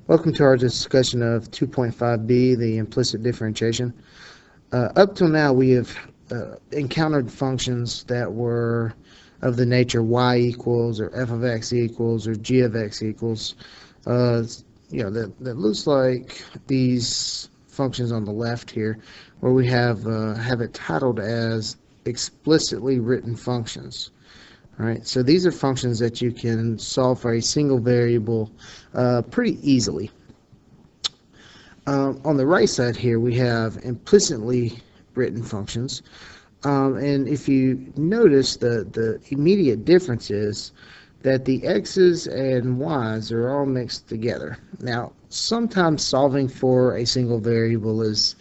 Welcome to our discussion of 2.5b, the implicit differentiation. Up till now, we have encountered functions that were of the nature y equals, or f of x equals, or g of x equals. That looks like these functions on the left here, where we have it titled as explicitly written functions. All right, so these are functions that you can solve for a single variable pretty easily. On the right side here, we have implicitly written functions. And if you notice, the immediate difference is that the x's and y's are all mixed together. Now, sometimes solving for a single variable is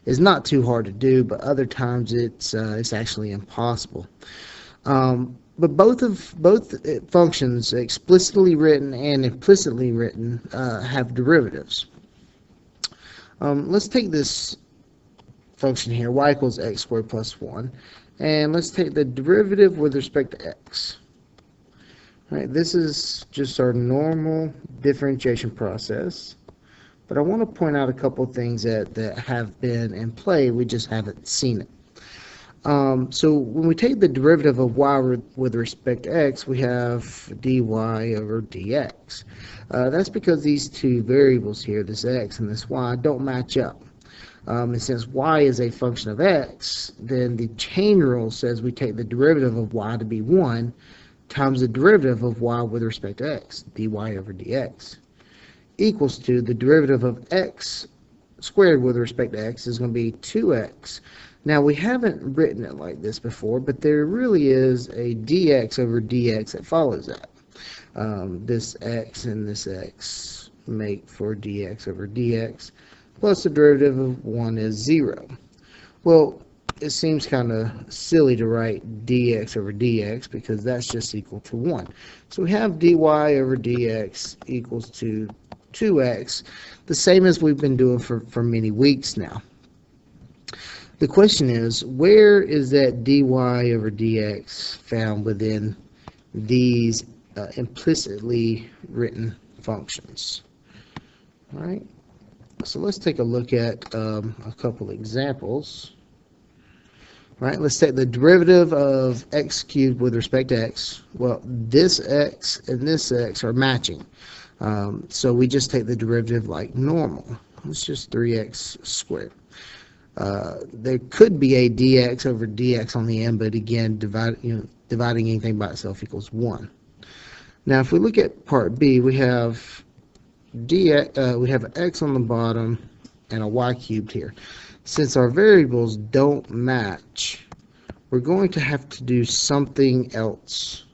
not too hard to do, but other times it's actually impossible. But both functions, explicitly written and implicitly written, have derivatives. Let's take this function here, y equals x squared plus 1, and let's take the derivative with respect to x. All right, this is just our normal differentiation process, but I want to point out a couple things that have been in play, we just haven't seen it. So when we take the derivative of y with respect to x, we have dy over dx. That's because these two variables here, this x and this y, don't match up. And since y is a function of x, then the chain rule says we take the derivative of y to be 1 times the derivative of y with respect to x, dy over dx, equals to the derivative of x squared with respect to x is going to be 2x. Now, we haven't written it like this before, but there really is a dx over dx that follows that. This x and this x make for dx over dx, plus the derivative of 1 is 0. Well, it seems kind of silly to write dx over dx because that's just equal to 1. So we have dy over dx equals to 2x, the same as we've been doing for many weeks now. The question is, where is that dy over dx found within these implicitly written functions? All right, so let's take a look at a couple examples. All right, let's take the derivative of x cubed with respect to x. Well, this x and this x are matching. So we just take the derivative like normal. It's just 3x squared. There could be a dx over dx on the end, but again, dividing anything by itself equals 1. Now, if we look at part B, we have we have an x on the bottom and a y cubed here. Since our variables don't match, we're going to have to do something else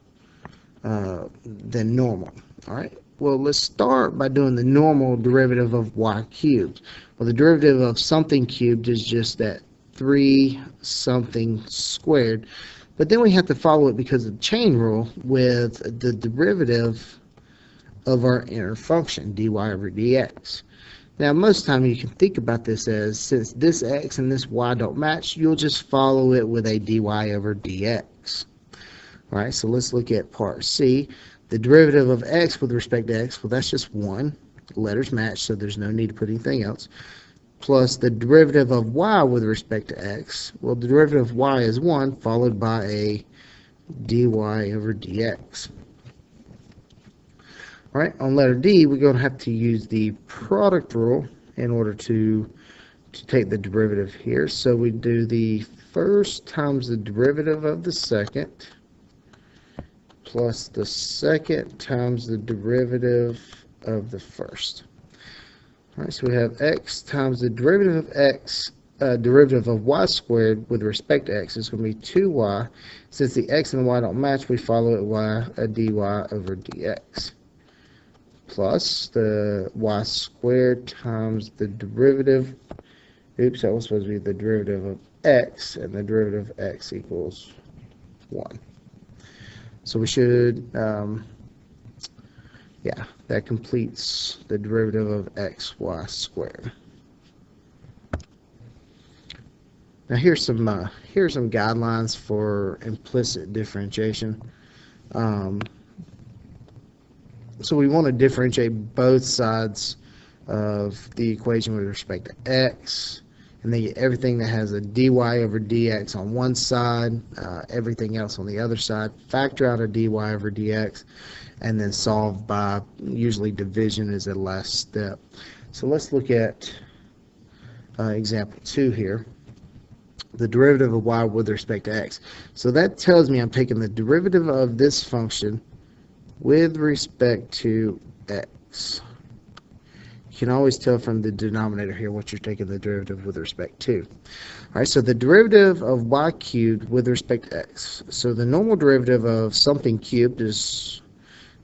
than normal. All right. Well, let's start by doing the normal derivative of y cubed. Well, the derivative of something cubed is just that 3 something squared. But then we have to follow it because of the chain rule with the derivative of our inner function, dy over dx. Now, most of the time you can think about this as, since this x and this y don't match, you'll just follow it with a dy over dx. All right, so let's look at part C. The derivative of x with respect to x, well, that's just 1. Letters match, so there's no need to put anything else. Plus the derivative of y with respect to x. Well, the derivative of y is 1, followed by a dy over dx. All right, on letter D, we're going to have to use the product rule in order to take the derivative here. So we do the first times the derivative of the second, plus the second times the derivative of the first. All right, so we have x times the derivative of x, derivative of y squared with respect to x is going to be 2y. Since the x and the y don't match, we follow it with a dy over dx. Plus the y squared times the derivative, oops, that was supposed to be the derivative of x, and the derivative of x equals 1. So we should, yeah, that completes the derivative of xy squared. Now here's some guidelines for implicit differentiation. So we want to differentiate both sides of the equation with respect to x, and then everything that has a dy over dx on one side, everything else on the other side. Factor out a dy over dx, and then solve by, usually division is the last step. So let's look at example 2 here. The derivative of y with respect to x. So that tells me I'm taking the derivative of this function with respect to x. You can always tell from the denominator here what you're taking the derivative with respect to. Alright, so the derivative of y cubed with respect to x. So the normal derivative of something cubed is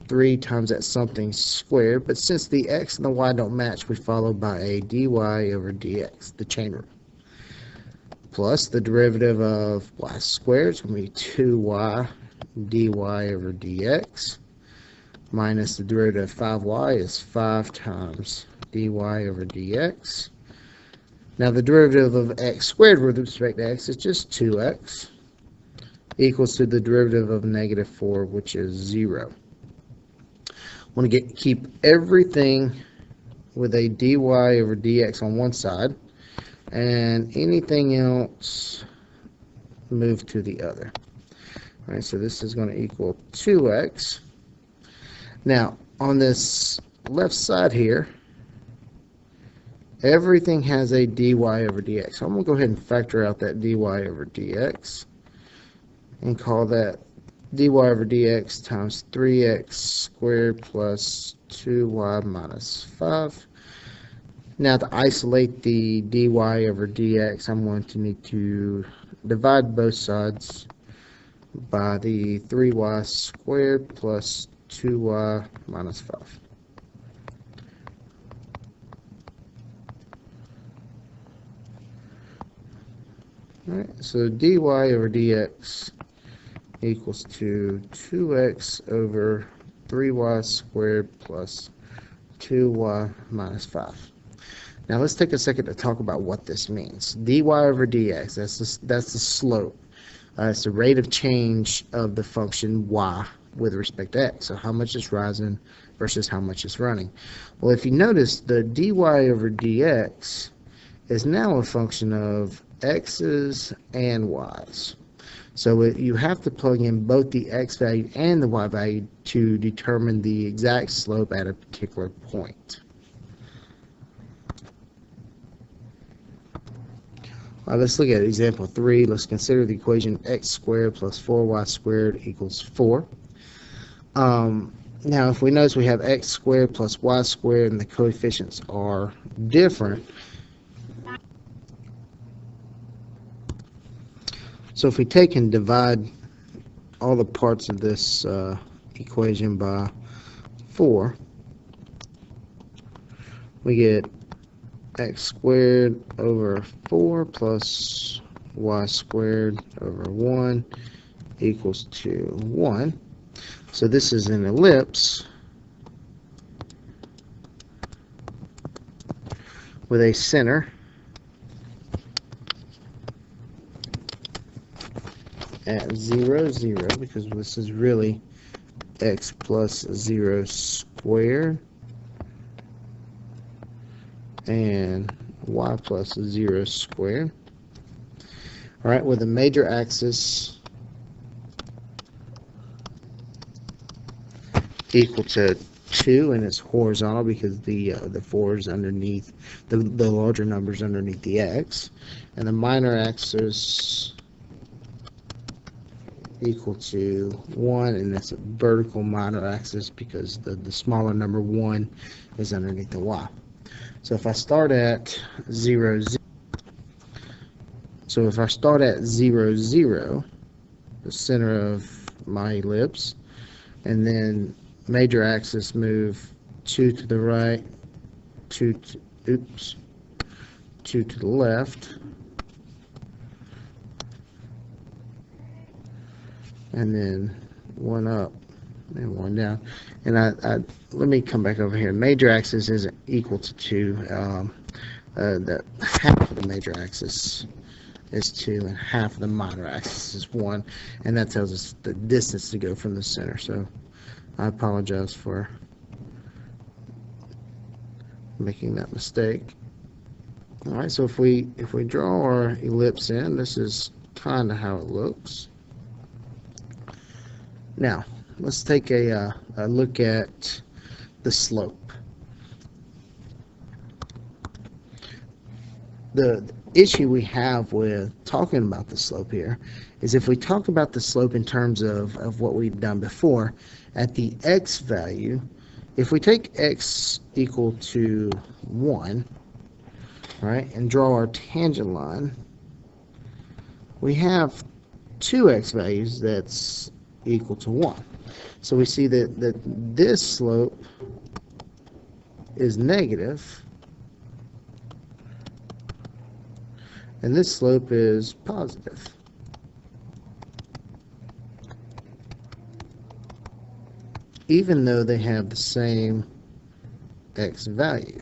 3 times that something squared, but since the x and the y don't match, we follow by a dy over dx, the chain rule. Plus the derivative of y squared is going to be 2y dy over dx, minus the derivative of 5y is 5 times dy over dx. Now the derivative of x squared with respect to x is just 2x, equals to the derivative of negative 4, which is 0. I want to keep everything with a dy over dx on one side, and anything else move to the other. All right, so this is going to equal 2x. Now, on this left side here, everything has a dy over dx. So I'm going to go ahead and factor out that dy over dx and call that dy over dx times 3x squared plus 2y minus 5. Now to isolate the dy over dx, I'm going to need to divide both sides by the 3y squared plus 2y minus 5. Alright, so dy over dx equals to 2x over 3y squared plus 2y minus 5. Now let's take a second to talk about what this means. Dy over dx, that's the slope. It's the rate of change of the function y with respect to x. So how much is rising versus how much is running. Well, if you notice, the dy over dx is now a function of x's and y's. So you have to plug in both the x value and the y value to determine the exact slope at a particular point. All right, let's look at example 3. Let's consider the equation x squared plus 4y squared equals 4. Now, if we notice we have x squared plus y squared and the coefficients are different, so if we take and divide all the parts of this equation by 4, we get x squared over 4 plus y squared over 1 equals to 1. So this is an ellipse with a center at 0, 0, because this is really x plus 0 squared and y plus 0 squared. All right, with a major axis equal to 2, and it's horizontal because the 4 is underneath, the larger number is underneath the x, and the minor axis equal to 1, and that's a vertical minor axis because the smaller number 1 is underneath the y. So if I start at 0, 0, so if I start at 0, 0, the center of my ellipse, and then major axis move 2 to the right, 2 to the left, and then 1 up and 1 down. And let me come back over here. Major axis isn't equal to 2. The half of the major axis is 2, and half of the minor axis is 1, and that tells us the distance to go from the center. So I apologize for making that mistake. All right, so if we draw our ellipse in, this is kind of how it looks. Now, let's take a look at the slope. The issue we have with talking about the slope here is if we talk about the slope in terms of what we've done before, at the x value, if we take x equal to 1, right, and draw our tangent line, we have two x values that's equal to 1. So we see that this slope is negative, and this slope is positive. Even though they have the same x value.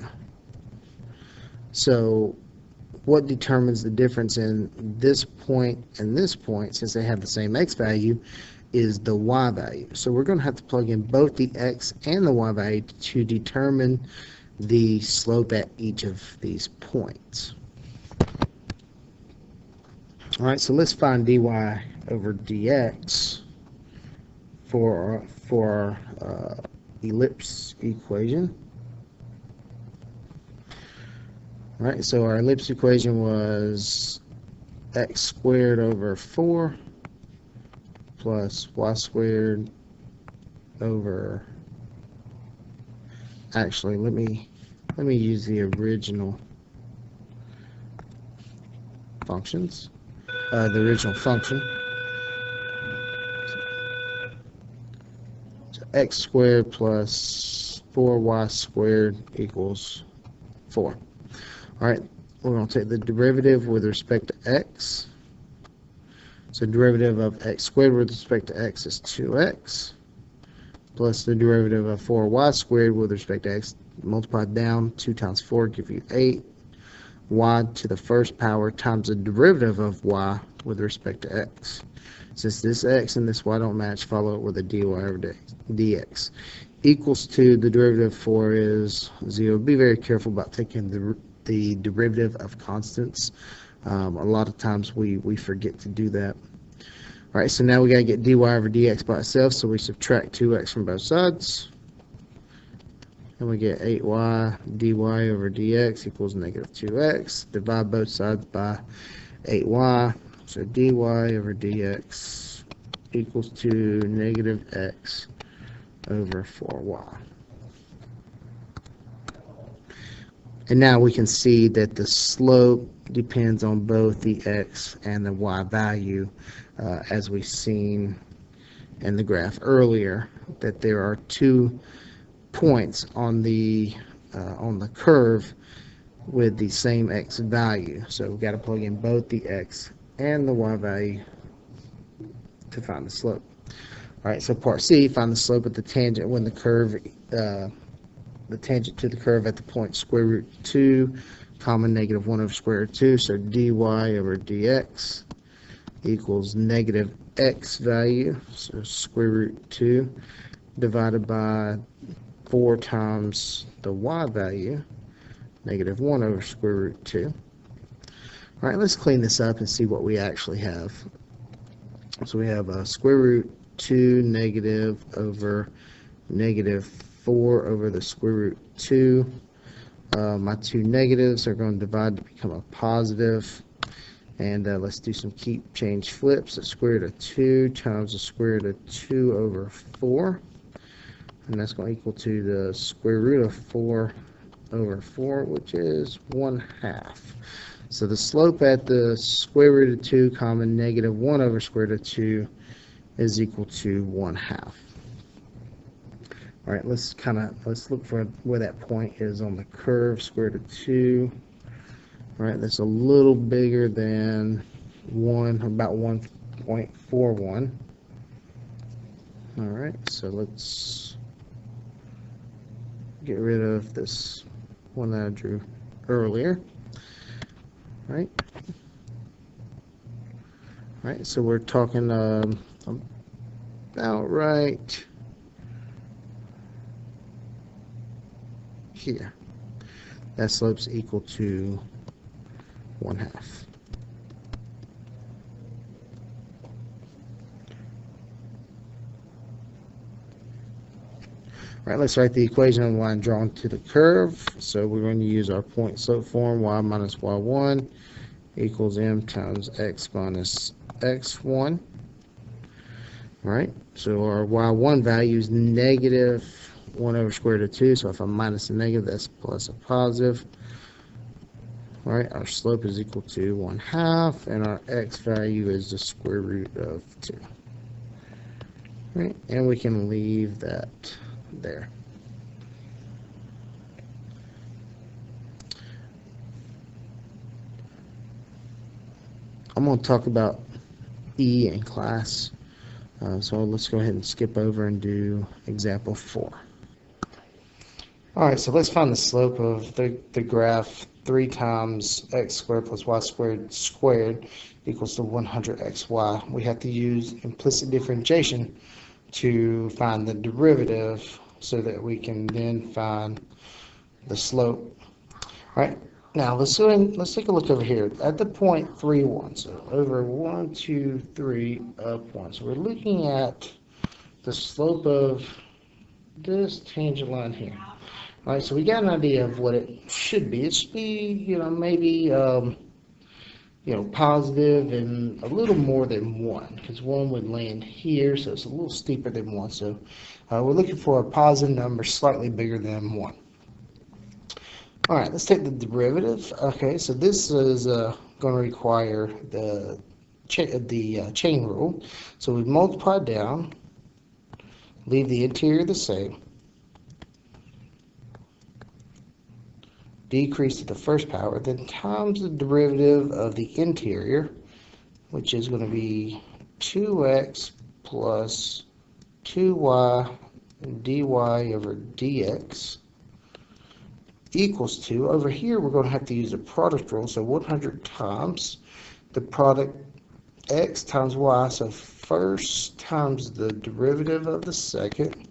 So what determines the difference in this point and this point, since they have the same x value, is the y value. So we're going to have to plug in both the x and the y value to determine the slope at each of these points. All right, so let's find dy over dx for our ellipse equation. All right, so our ellipse equation was x squared over 4 plus y squared over, actually let me use the original functions, the original function. So x squared plus 4y squared equals 4. All right, we're going to take the derivative with respect to x. So derivative of x squared with respect to x is 2x, plus the derivative of 4y squared with respect to x multiplied down, 2 times 4 give you 8, y to the first power times the derivative of y with respect to x. Since this x and this y don't match, follow it with a dy over dx. Equals to, the derivative of 4 is 0. Be very careful about taking the derivative of constants. A lot of times we forget to do that. All right, so now we got to get dy over dx by itself, so we subtract 2x from both sides. And we get 8y dy over dx equals negative 2x. Divide both sides by 8y. So dy over dx equals to negative x over 4y. And now we can see that the slope depends on both the x and the y value, as we've seen in the graph earlier, that there are 2 points on the curve with the same x value. So we've got to plug in both the x and the y value to find the slope. All right, so part C, find the slope at the tangent when the curve, the tangent to the curve at the point square root 2, comma negative 1 over square root 2. So dy over dx equals negative x value, so square root 2, divided by 4 times the y value, negative 1 over square root 2. All right, let's clean this up and see what we actually have. So we have a square root 2 negative over negative 4 over the square root 2. My 2 negatives are going to divide to become a positive. And let's do some keep change flips. The square root of 2 times the square root of 2 over 4. And that's going to equal to the square root of 4 over 4, which is 1/2. So the slope at the square root of 2 comma negative 1 over square root of 2 is equal to 1/2. All right, let's look for where that point is on the curve. Square root of 2. All right, that's a little bigger than 1, about 1.41. All right, so let's get rid of this one that I drew earlier. All right. All right, so we're talking about right here. that slope's equal to 1/2. All right, let's write the equation of the line drawn to the curve. So we're going to use our point slope form. Y minus y1 equals m times x minus x1. Right? So our y1 value is negative 1 over square root of 2. So if I minus a negative, that's plus a positive. All right, our slope is equal to 1/2, and our x value is the square root of 2. All right, and we can leave that there. I'm going to talk about E in class. So let's go ahead and skip over and do example 4. All right, so let's find the slope of the graph 3 times x squared plus y squared equals to 100xy. We have to use implicit differentiation to find the derivative so that we can then find the slope. All right, now let's go ahead, let's take a look over here at the point 3, 1. So over 1, 2, 3, up 1. So we're looking at the slope of this tangent line here. All right, so we got an idea of what it should be. It should be, maybe, positive and a little more than 1, because 1 would land here, so it's a little steeper than 1. So we're looking for a positive number slightly bigger than 1. All right, let's take the derivative. Okay, so this is going to require the chain rule. So we multiply down, leave the interior the same, decrease to the first power, then times the derivative of the interior, which is going to be 2x plus 2y dy over dx equals to, over here we're going to have to use the product rule, so 100 times the product x times y, so first times the derivative of the second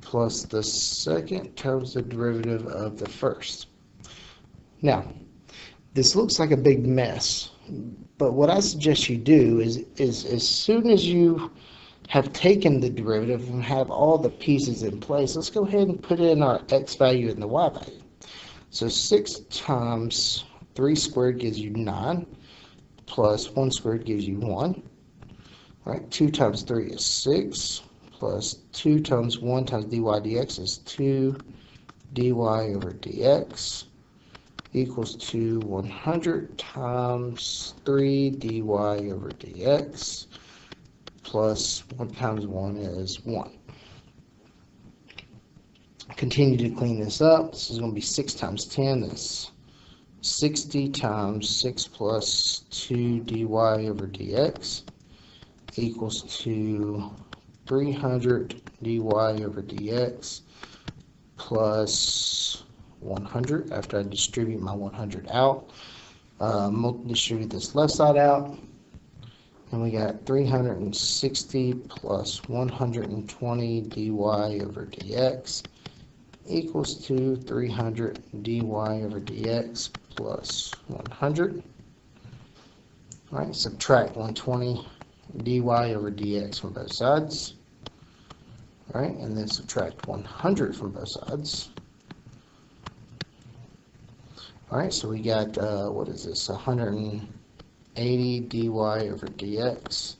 plus the second times the derivative of the first. Now, this looks like a big mess, but what I suggest you do is as soon as you have taken the derivative and have all the pieces in place, let's go ahead and put in our x value and the y value. So 6 times 3 squared gives you 9, plus 1 squared gives you 1. All right, 2 times 3 is 6, plus 2 times 1 times dy dx is 2 dy over dx equals to 100 times 3 dy over dx plus 1 times 1 is 1. Continue to clean this up. This is going to be 6 times 10. That's 60 times 6 plus 2 dy over dx equals to 300 dy over dx plus 100 after I distribute my 100 out. Distribute this left side out, and we got 360 plus 120 dy over dx equals to 300 dy over dx plus 100. All right, subtract 120 dy over dx from both sides. All right, and then subtract 100 from both sides. All right, so we got, what is this, 180 dy over dx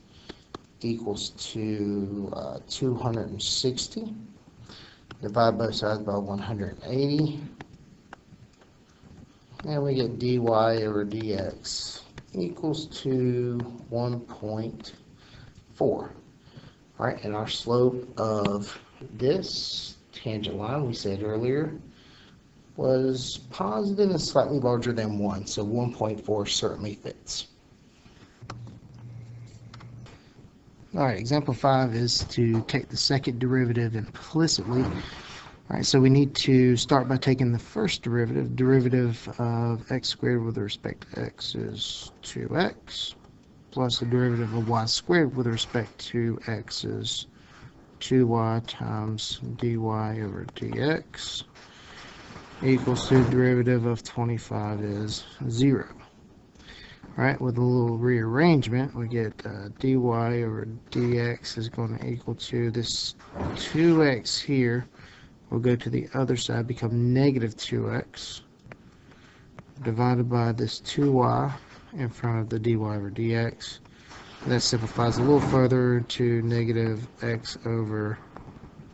equals to 260. Divide both sides by 180. And we get dy over dx equals to 1.4. All right, and our slope of this tangent line, we said earlier, was positive and slightly larger than 1, so 1.4 certainly fits. All right, example 5 is to take the second derivative implicitly. All right, so we need to start by taking the first derivative. Derivative of x squared with respect to x is 2x, plus the derivative of y squared with respect to x is 2y times dy over dx. equals to the derivative of 25 is 0. Alright, with a little rearrangement, we get dy over dx is going to equal to this 2x here. We'll go to the other side, become negative 2x, divided by this 2y in front of the dy over dx. That simplifies a little further to negative x over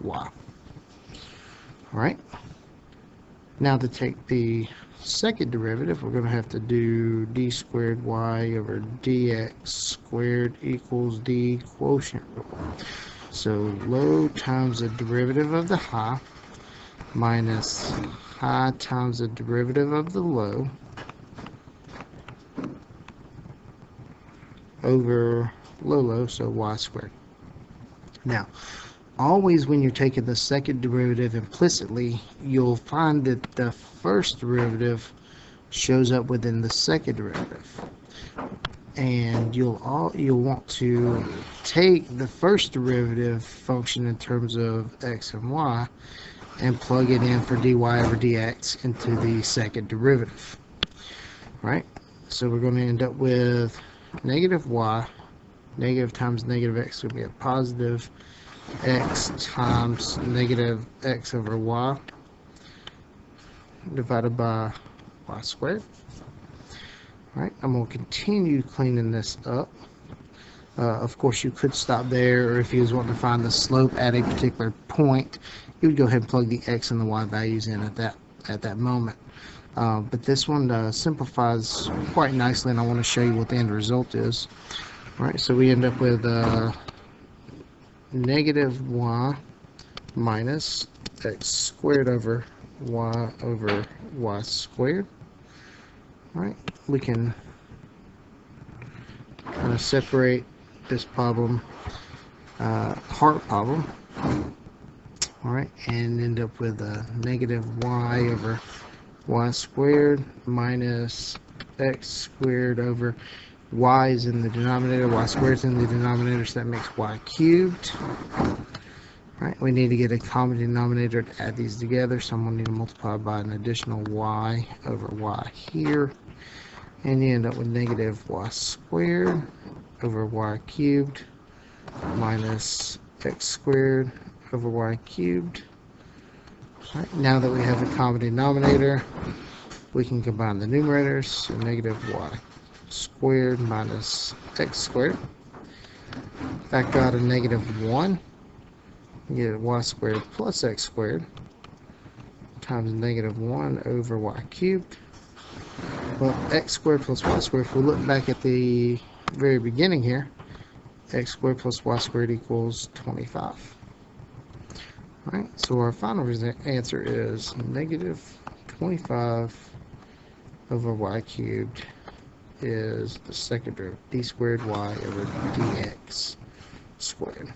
y. Alright, now to take the second derivative, we're going to have to do d squared y over dx squared equals the quotient rule. So low times the derivative of the high minus high times the derivative of the low over low, so y squared. Now, always when you're taking the second derivative implicitly, you'll find that the first derivative shows up within the second derivative. And you'll want to take the first derivative function in terms of x and y and plug it in for dy over dx into the second derivative. Right? So we're going to end up with negative y, negative times negative x will be a positive x times negative x over y divided by y squared. Alright, I'm going to continue cleaning this up. Of course, you could stop there, or if you was wanting to find the slope at a particular point, you would go ahead and plug the x and the y values in at that moment. But this one simplifies quite nicely, and I want to show you what the end result is. Alright, so we end up with negative y minus x squared over y squared. Alright, we can kind of separate this problem, part problem, alright, and end up with a negative y over y squared minus x squared over y is in the denominator, y squared is in the denominator, so that makes y cubed. Right, we need to get a common denominator to add these together, so I'm going to need to multiply by an additional y over y here, and you end up with negative y squared over y cubed minus x squared over y cubed. Right, now that we have a common denominator, we can combine the numerators, so negative y squared minus x squared. Factor out a negative 1. You get y squared plus x squared times negative 1 over y cubed. Well, x squared plus y squared, if we look back at the very beginning here, x squared plus y squared equals 25. Alright, so our final answer is negative 25 over y cubed is the second derivative, d squared y over dx squared.